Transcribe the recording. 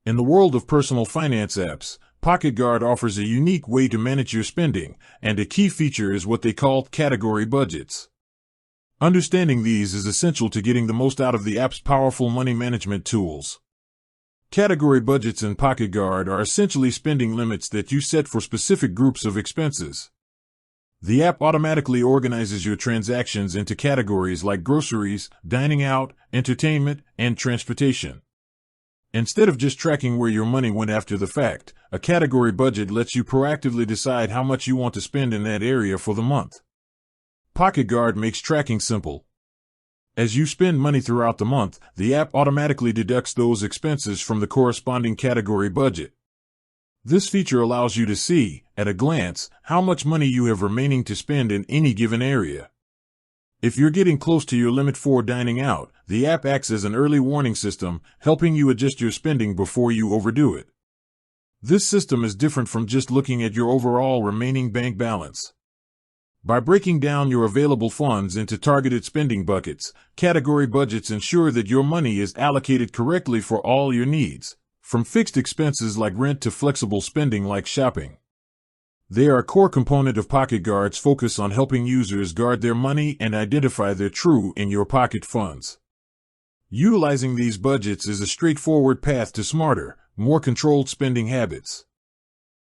In the world of personal finance apps, PocketGuard offers a unique way to manage your spending, and a key feature is what they call category budgets. Understanding these is essential to getting the most out of the app's powerful money management tools. Category budgets in PocketGuard are essentially spending limits that you set for specific groups of expenses. The app automatically organizes your transactions into categories like groceries, dining out, entertainment, and transportation. Instead of just tracking where your money went after the fact, a category budget lets you proactively decide how much you want to spend in that area for the month. PocketGuard makes tracking simple. As you spend money throughout the month, the app automatically deducts those expenses from the corresponding category budget. This feature allows you to see, at a glance, how much money you have remaining to spend in any given area. If you're getting close to your limit for dining out, the app acts as an early warning system, helping you adjust your spending before you overdo it. This system is different from just looking at your overall remaining bank balance. By breaking down your available funds into targeted spending buckets, category budgets ensure that your money is allocated correctly for all your needs, from fixed expenses like rent to flexible spending like shopping. They are a core component of PocketGuard's focus on helping users guard their money and identify their true in-your-pocket funds. Utilizing these budgets is a straightforward path to smarter, more controlled spending habits.